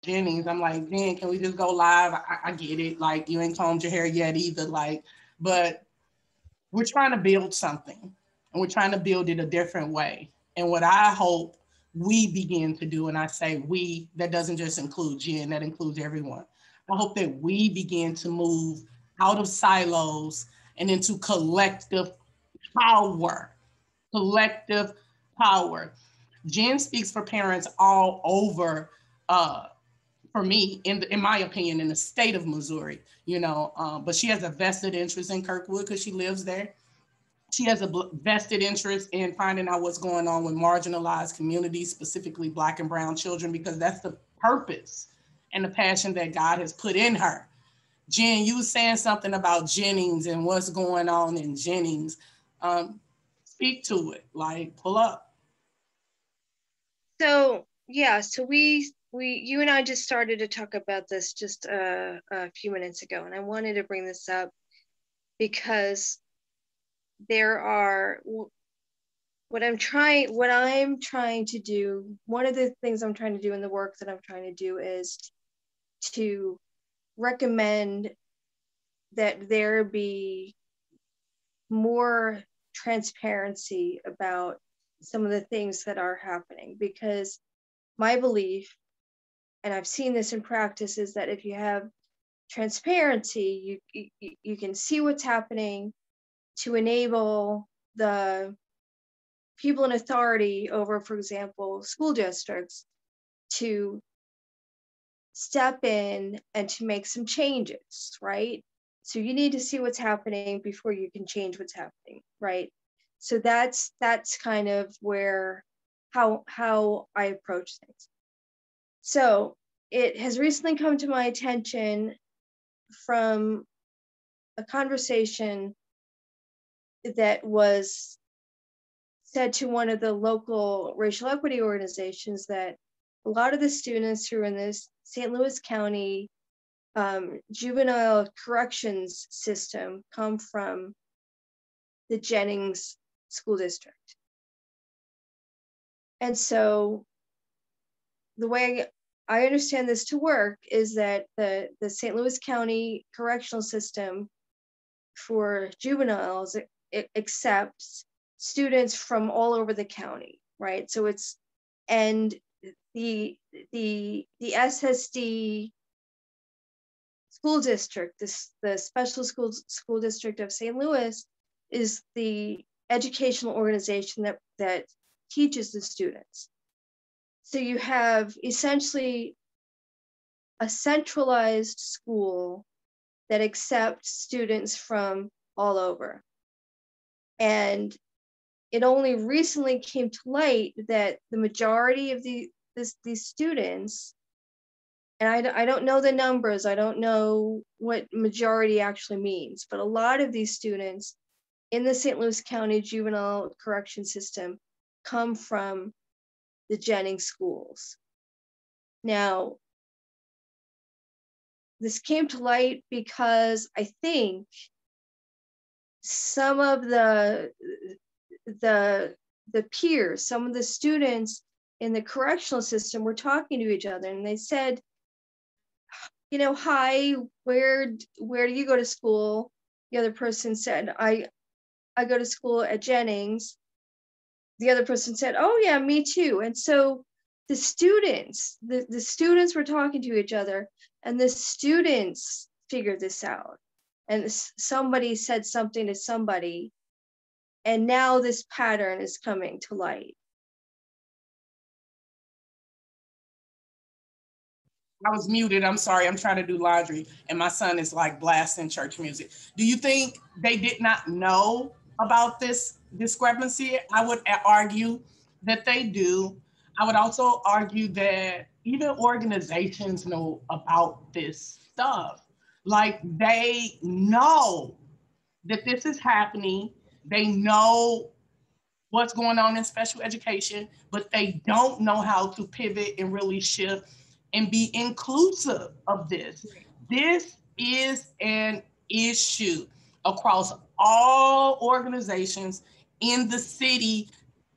Jennings. I'm like, Jen, can we just go live? I get it. Like, you ain't combed your hair yet either. Like, but we're trying to build something and we're trying to build it a different way. And what I hope we begin to do, and I say we, that doesn't just include Jen, that includes everyone. I hope that we begin to move out of silos and into power, collective power. Jen speaks for parents all over, uh, for me, in my opinion, in the state of Missouri, but she has a vested interest in Kirkwood because she lives there. She has a vested interest in finding out what's going on with marginalized communities, specifically Black and Brown children, because that's the purpose and the passion that God has put in her. Jen, you were saying something about Jennings and what's going on in Jennings. Speak to it, like pull up. So yeah, so you and I just started to talk about this just a few minutes ago, and I wanted to bring this up because there are what I'm trying to do. One of the things I'm trying to do in the work that I'm trying to do is to recommend that there be more transparency about some of the things that are happening, because my belief, and I've seen this in practice, is that if you have transparency, you can see what's happening to enable the people in authority over, for example, school districts, to step in and to make some changes, right? So you need to see what's happening before you can change what's happening, right? So that's kind of where how I approach things. So it has recently come to my attention from a conversation that was said to one of the local racial equity organizations, that a lot of the students who are in this St. Louis County juvenile corrections system come from the Jennings School District. And so the way I understand this to work is that the St. Louis County correctional system for juveniles, it accepts students from all over the county, right? So it's, and the SSD school district, the special school district of St. Louis, is the educational organization that teaches the students. So you have essentially a centralized school that accepts students from all over. And it only recently came to light that the majority of these students, and I don't know the numbers, I don't know what majority actually means, but a lot of these students in the St. Louis County juvenile correction system come from the Jennings schools. Now, this came to light because I think some of the peers, some of the students in the correctional system were talking to each other, and they said, hi, where do you go to school? The other person said, I go to school at Jennings. The other person said, oh yeah, me too. And so the students were talking to each other, and the students figured this out. And somebody said something to somebody, and now this pattern is coming to light. I was muted. I'm sorry. I'm trying to do laundry, and my son is like blasting church music. Do you think they did not know about this discrepancy? I would argue that they do. I would also argue that even organizations know about this stuff. Like they know that this is happening. They know what's going on in special education, but they don't know how to pivot and really shift and be inclusive of this. This is an issue across all organizations in the city,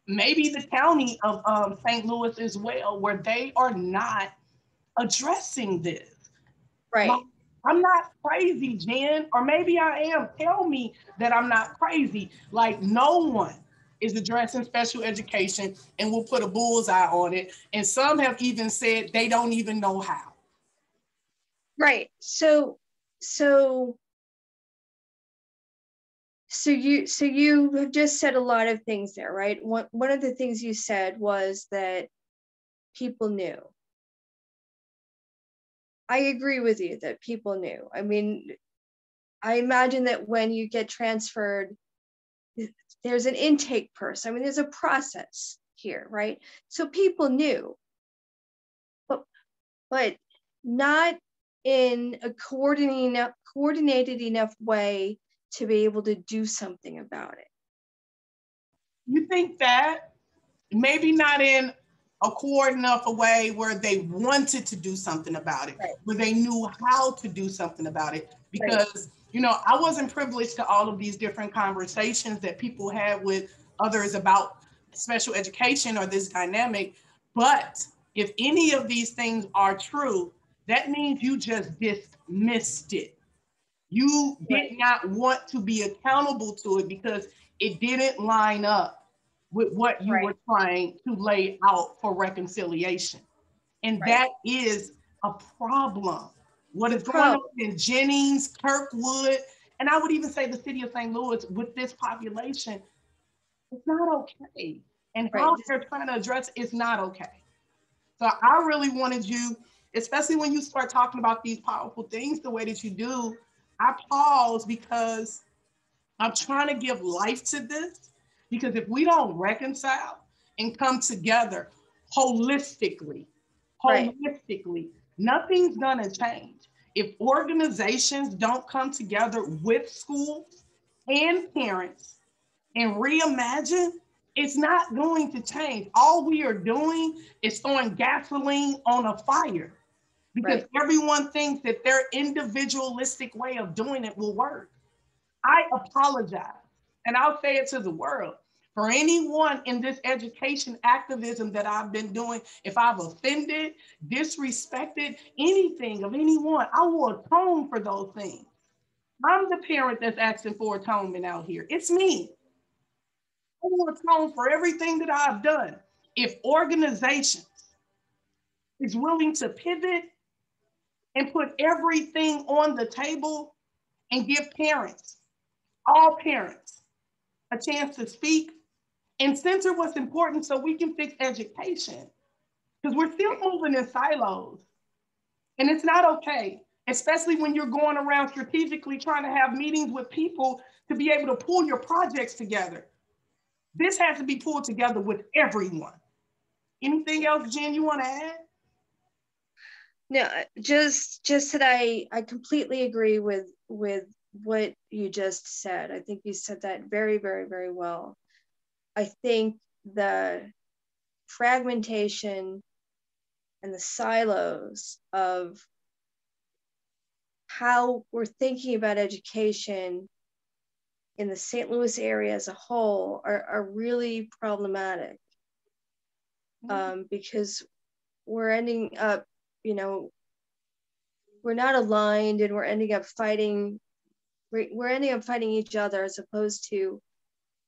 maybe the county of St. Louis as well, where they are not addressing this. Right. Like, I'm not crazy, Jen, or maybe I am. Tell me that I'm not crazy. Like, no one is addressing special education, and we'll put a bullseye on it. And some have even said they don't even know how. Right. So you have just said a lot of things there, right? One of the things you said was that people knew. I agree with you that people knew. I mean, I imagine that when you get transferred, there's an intake person. I mean, there's a process here, right? So people knew, but not in a coordinated enough way to be able to do something about it. You think that? Maybe not in a coordinated enough a way where they wanted to do something about it, Right. where they knew how to do something about it. Because, right, you know, I wasn't privileged to all of these different conversations that people had with others about special education or this dynamic. But if any of these things are true, that means you just dismissed it. You did not want to be accountable to it because it didn't line up with what you were trying to lay out for reconciliation. And that is a problem. What is going on in Jennings, Kirkwood, and I would even say the city of St. Louis with this population, it's not okay. And how they're trying to address it's not okay. So I really wanted you, especially when you start talking about these powerful things the way that you do, I pause because I'm trying to give life to this. Because if we don't reconcile and come together holistically, nothing's gonna change. If organizations don't come together with schools and parents and reimagine, it's not going to change. All we are doing is throwing gasoline on a fire because everyone thinks that their individualistic way of doing it will work. I apologize, and I'll say it to the world. For anyone in this education activism that I've been doing, if I've offended, disrespected anything of anyone, I will atone for those things. I'm the parent that's asking for atonement out here. It's me. I will atone for everything that I've done. If organizations is willing to pivot and put everything on the table and give parents, all parents, a chance to speak and center what's important so we can fix education. Because we're still moving in silos. And it's not okay, especially when you're going around strategically trying to have meetings with people to be able to pull your projects together. This has to be pulled together with everyone. Anything else, Jen, you want to add? No, just that I completely agree with what you just said. I think you said that very, very, very well. I think the fragmentation and the silos of how we're thinking about education in the St. Louis area as a whole are really problematic, because we're ending up, we're not aligned, and we're ending up fighting each other as opposed to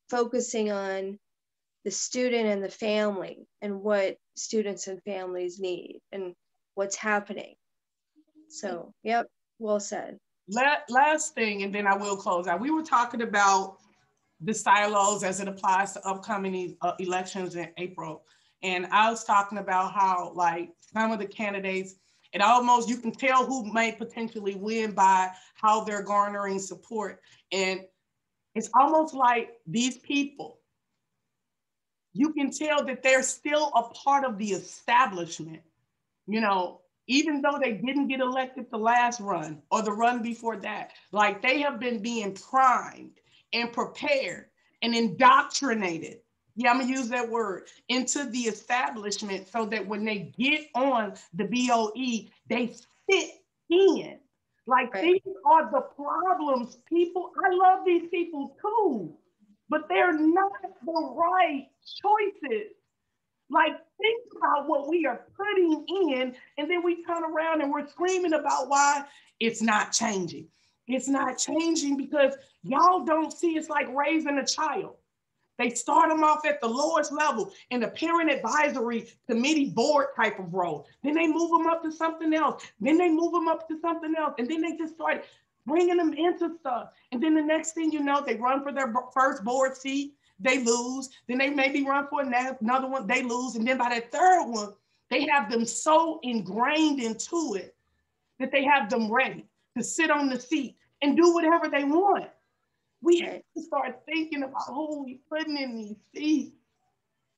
focusing on the student and the family and what students and families need and what's happening. So, yep, well said. Last thing, and then I will close out. We were talking about the silos as it applies to upcoming elections in April. And I was talking about how, like, some of the candidates, it almost, you can tell who may potentially win by how they're garnering support. And it's almost like these people, you can tell that they're still a part of the establishment, even though they didn't get elected the last run or the run before that. Like, they have been being primed and prepared and indoctrinated, yeah, I'm gonna use that word, into the establishment so that when they get on the BOE, they fit in. Like, these are the problems, people. I love these people too, but they're not the right choices. Like, think about what we are putting in, and then we turn around and we're screaming about why it's not changing. It's not changing because y'all don't see it's like raising a child. They start them off at the lowest level in the parent advisory committee board type of role. Then they move them up to something else. Then they move them up to something else. And then they just start bringing them into stuff. And then the next thing you know, they run for their first board seat, they lose. Then they maybe run for another one, they lose. And then by that third one, they have them so ingrained into it that they have them ready to sit on the seat and do whatever they want. We have to start thinking about who we putting in these seats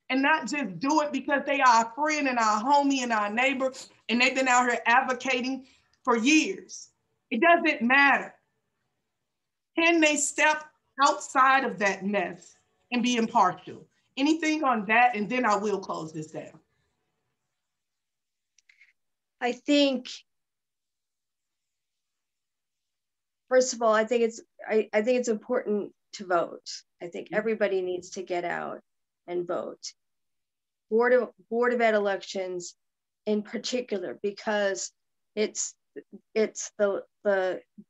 and not just do it because they are our friend and our homie and our neighbor and they've been out here advocating for years. It doesn't matter. Can they step outside of that mess and be impartial? Anything on that? And then I will close this down. I think, first of all, I think it's important to vote. I think everybody needs to get out and vote. Board of Ed elections in particular, because it's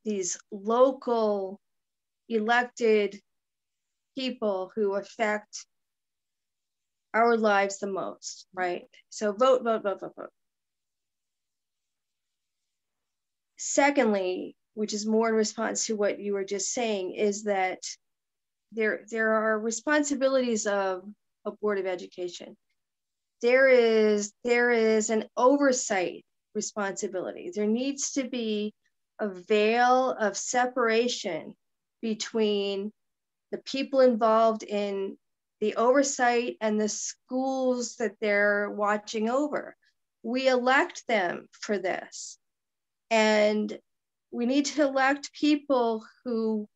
these local elected people who affect our lives the most, right? So vote, vote, vote, vote, vote. Secondly, which is more in response to what you were just saying, is that there are responsibilities of a Board of Education. There is an oversight responsibility. There needs to be a veil of separation between the people involved in the oversight and the schools that they're watching over. We elect them for this. And we need to elect people who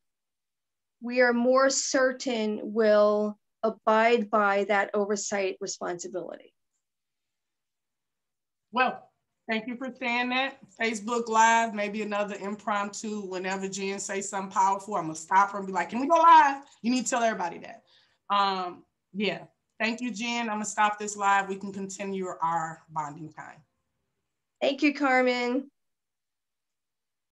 we are more certain will abide by that oversight responsibility. Well, thank you for saying that. Facebook Live, maybe another impromptu, whenever Jen says something powerful, I'm gonna stop her and be like, can we go live? You need to tell everybody that. Yeah, thank you, Jen. I'm gonna stop this live. We can continue our bonding time. Thank you, Carmen.